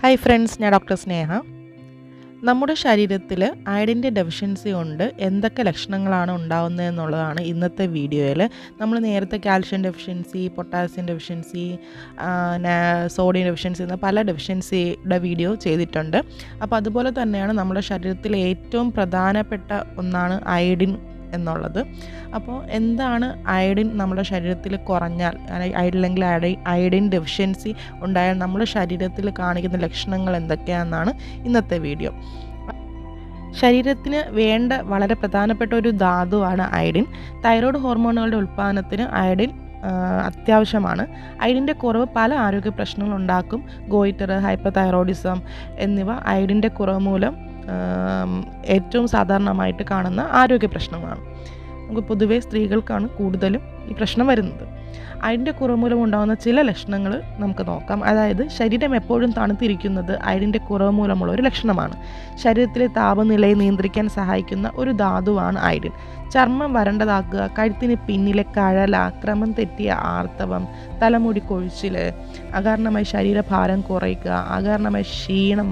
Hi friends, ഞാൻ doctor സ്നേഹ. നമ്മുടെ ശരീരത്തിൽ അയഡിൻ്റെ ഡെഫിഷ്യൻസി കൊണ്ട് എന്തൊക്കെ ലക്ഷണങ്ങളാണ് ഉണ്ടാകുന്നതെന്നുള്ളതാണ് ഇന്നത്തെ വീഡിയോയിൽ. നമ്മൾ നേരത്തെ calcium deficiency, potassium deficiency, sodium deficiency എന്ന പല ഡെഫിഷ്യൻസിയുടെ വീഡിയോ ചെയ്തിട്ടുണ്ട്. അപ്പോൾ അതുപോലെ തന്നെയാണ് നമ്മുടെ ശരീരത്തിലെ ഏറ്റവും പ്രധാനപ്പെട്ട ഒന്നാണ് അയഡിൻ എന്നുള്ളത്. അപ്പോൾ എന്താണ് അയഡിൻ നമ്മുടെ ശരീരത്തിൽ കുറഞ്ഞാൽ, അല്ലെങ്കിൽ അയഡിൻ ഡെഫിഷ്യൻസി ഉണ്ടായാൽ നമ്മുടെ ശരീരത്തിൽ കാണിക്കുന്ന ലക്ഷണങ്ങൾ എന്തൊക്കെയാണെന്നാണ് ഇന്നത്തെ വീഡിയോ. ശരീരത്തിന് വേണ്ട വളരെ പ്രധാനപ്പെട്ട ഒരു ധാതുവാണ് അയഡിൻ. തൈറോയ്ഡ് ഹോർമോണുകളുടെ ഉൽപ്പാദനത്തിന് അയഡിൻ അത്യാവശ്യമാണ്. അയഡിൻ്റെ കുറവ് പല ആരോഗ്യ പ്രശ്നങ്ങളുണ്ടാക്കും. ഗോയിറ്റർ, ഹൈപ്പർ തൈറോയിഡിസം എന്നിവ അയഡിൻ്റെ കുറവ് മൂലം ഏറ്റവും സാധാരണമായിട്ട് കാണുന്ന ആരോഗ്യ പ്രശ്നങ്ങളാണ്. നമുക്ക് പൊതുവെ സ്ത്രീകൾക്കാണ് കൂടുതലും ഈ പ്രശ്നം വരുന്നത്. അയഡിൻ്റെ കുറവ് മൂലം ഉണ്ടാകുന്ന ചില ലക്ഷണങ്ങൾ നമുക്ക് നോക്കാം. അതായത് ശരീരം എപ്പോഴും തണുത്തിരിക്കുന്നത് അയഡിൻ്റെ കുറവ് മൂലമുള്ള ഒരു ലക്ഷണമാണ്. ശരീരത്തിലെ താപനിലയെ നിയന്ത്രിക്കാൻ സഹായിക്കുന്ന ഒരു ധാതുവാണ് അയഡിൻ. ചർമ്മം വരണ്ടതാക്കുക, കഴുത്തിന് പിന്നിലെ കഴല, ക്രമം തെറ്റിയ ആർത്തവം, തലമുടി കൊഴിച്ചിൽ, അകാരണമായി ശരീരഭാരം കുറയ്ക്കുക, അകാരണമായി ക്ഷീണം,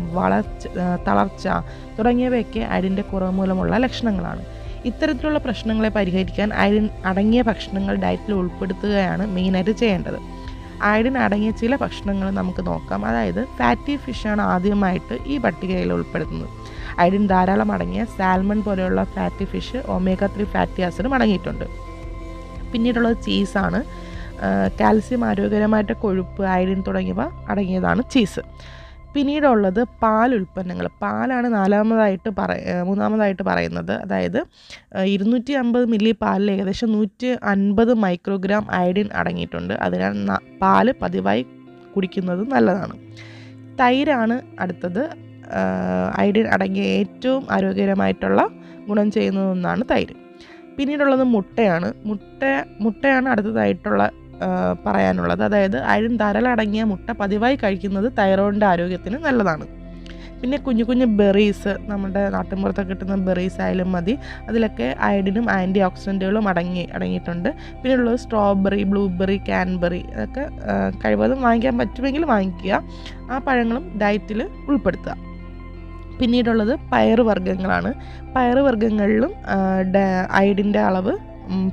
തളർച്ച തുടങ്ങിയവയൊക്കെ അയഡിൻ്റെ കുറവ് മൂലമുള്ള ലക്ഷണങ്ങളാണ്. ഇത്തരത്തിലുള്ള പ്രശ്നങ്ങളെ പരിഹരിക്കാൻ അയഡിൻ അടങ്ങിയ ഭക്ഷണങ്ങൾ ഡയറ്റിൽ ഉൾപ്പെടുത്തുകയാണ് മെയിനായിട്ട് ചെയ്യേണ്ടത്. അയഡിൻ അടങ്ങിയ ചില ഭക്ഷണങ്ങൾ നമുക്ക് നോക്കാം. അതായത് ഫാറ്റി ഫിഷാണ് ആദ്യമായിട്ട് ഈ പട്ടികയിൽ ഉൾപ്പെടുത്തുന്നത്. അയഡിൻ ധാരാളം അടങ്ങിയ സാൽമൺ പോലെയുള്ള ഫാറ്റി ഫിഷ് ഒമേഗ 3 ഫാറ്റി ആസിഡും അടങ്ങിയിട്ടുണ്ട്. പിന്നീടുള്ളത് ചീസാണ്. കാൽസ്യം, ആരോഗ്യകരമായിട്ട് കൊഴുപ്പ്, അയഡിൻ തുടങ്ങിയവ അടങ്ങിയതാണ് ചീസ്. പിന്നീടുള്ളത് പാൽ ഉൽപ്പന്നങ്ങൾ. പാലാണ് മൂന്നാമതായിട്ട് പറയുന്നത്. അതായത് 250 മില്ലി പാലിൽ ഏകദേശം 150 മൈക്രോഗ്രാം അയഡിൻ അടങ്ങിയിട്ടുണ്ട്. അതിനാൽ പാല് പതിവായി കുടിക്കുന്നത് നല്ലതാണ്. തൈരാണ് അടുത്തത്. അയഡിൻ അടങ്ങിയ ഏറ്റവും ആരോഗ്യകരമായിട്ടുള്ള ഗുണം ചെയ്യുന്ന ഒന്നാണ് തൈര്. പിന്നീടുള്ളത് മുട്ടയാണ്. മുട്ടയാണ് അടുത്തതായിട്ടുള്ള പറയാനുള്ളത്. അതായത് അയഡിൻ ധാരാളം അടങ്ങിയ മുട്ട പതിവായി കഴിക്കുന്നത് തൈറോയിഡിൻ്റെ ആരോഗ്യത്തിന് നല്ലതാണ്. പിന്നെ കുഞ്ഞു കുഞ്ഞു ബെറീസ്, നമ്മുടെ നാട്ടിൻപുറത്തൊക്കെ കിട്ടുന്ന ബെറീസ് ആയാലും മതി. അതിലൊക്കെ അയഡിനും ആൻറ്റി ഓക്സിഡൻറ്റുകളും അടങ്ങിയിട്ടുണ്ട്. പിന്നെയുള്ളത് സ്ട്രോബെറി, ബ്ലൂബെറി, കാൻബെറി, അതൊക്കെ കഴിവതും വാങ്ങിക്കാൻ പറ്റുമെങ്കിൽ വാങ്ങിക്കുക. ആ പഴങ്ങളും ഡയറ്റിൽ ഉൾപ്പെടുത്തുക. പിന്നീടുള്ളത് പയറുവർഗ്ഗങ്ങളാണ്. പയറുവർഗ്ഗങ്ങളിലും അയഡിൻ്റെ അളവ്,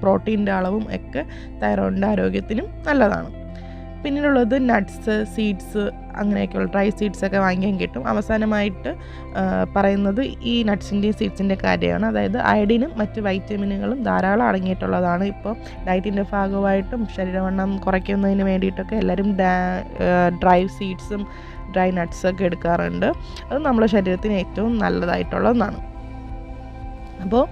പ്രോട്ടീൻ്റെ അളവും ഒക്കെ തൈറോയിഡിൻ്റെ ആരോഗ്യത്തിനും നല്ലതാണ്. പിന്നീടുള്ളത് നട്ട്സ്, സീഡ്സ്, അങ്ങനെയൊക്കെയുള്ള ഡ്രൈ സീഡ്സൊക്കെ വാങ്ങിക്കാൻ കിട്ടും. അവസാനമായിട്ട് പറയുന്നത് ഈ നട്ട്സിൻ്റെയും സീഡ്സിൻ്റെ കാര്യമാണ്. അതായത് അയഡിനും മറ്റ് വൈറ്റമിനുകളും ധാരാളം അടങ്ങിയിട്ടുള്ളതാണ്. ഇപ്പോൾ ഡയറ്റിൻ്റെ ഭാഗമായിട്ടും ശരീരവണ്ണം കുറയ്ക്കുന്നതിന് വേണ്ടിയിട്ടൊക്കെ എല്ലാവരും ഡ്രൈ സീഡ്സും ഡ്രൈ നട്ട്സൊക്കെ എടുക്കാറുണ്ട്. അത് നമ്മുടെ ശരീരത്തിന് ഏറ്റവും നല്ലതായിട്ടുള്ള ഒന്നാണ്. അപ്പോൾ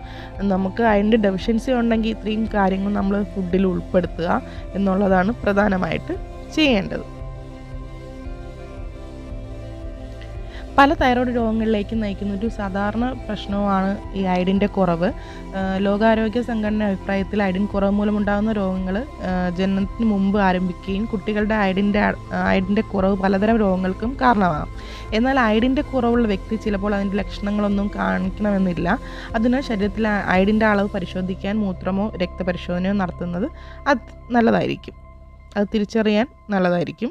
നമുക്ക് അതിൻ്റെ ഡെഫിഷ്യൻസി ഉണ്ടെങ്കിൽ ഇത്രയും കാര്യങ്ങൾ നമ്മൾ ഫുഡിൽ ഉൾപ്പെടുത്തുക എന്നുള്ളതാണ് പ്രധാനമായിട്ട് ചെയ്യേണ്ടത്. പല തൈറോയ്ഡ് രോഗങ്ങളിലേക്ക് നയിക്കുന്ന ഒരു സാധാരണ പ്രശ്നവുമാണ് ഈ അയഡിൻ്റെ കുറവ്. ലോകാരോഗ്യ സംഘടന അഭിപ്രായത്തിൽ അയഡിൻ കുറവ് മൂലമുണ്ടാകുന്ന രോഗങ്ങൾ ജനനത്തിന് മുമ്പ് ആരംഭിക്കുകയും കുട്ടികളുടെ അയഡിൻ്റെ കുറവ് പലതരം രോഗങ്ങൾക്കും കാരണമാകാം. എന്നാൽ അയഡിൻ്റെ കുറവുള്ള വ്യക്തി ചിലപ്പോൾ അതിൻ്റെ ലക്ഷണങ്ങളൊന്നും കാണിക്കണമെന്നില്ല. അതിനാൽ ശരീരത്തിൽ അയഡിൻ്റെ അളവ് പരിശോധിക്കാൻ മൂത്രമോ രക്തപരിശോധനയോ നടത്തുന്നത് അത് നല്ലതായിരിക്കും. അത് തിരിച്ചറിയാൻ നല്ലതായിരിക്കും.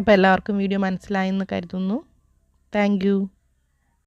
അപ്പോൾ എല്ലാവർക്കും വീഡിയോ മനസ്സിലായെന്ന് കരുതുന്നു. Thank you.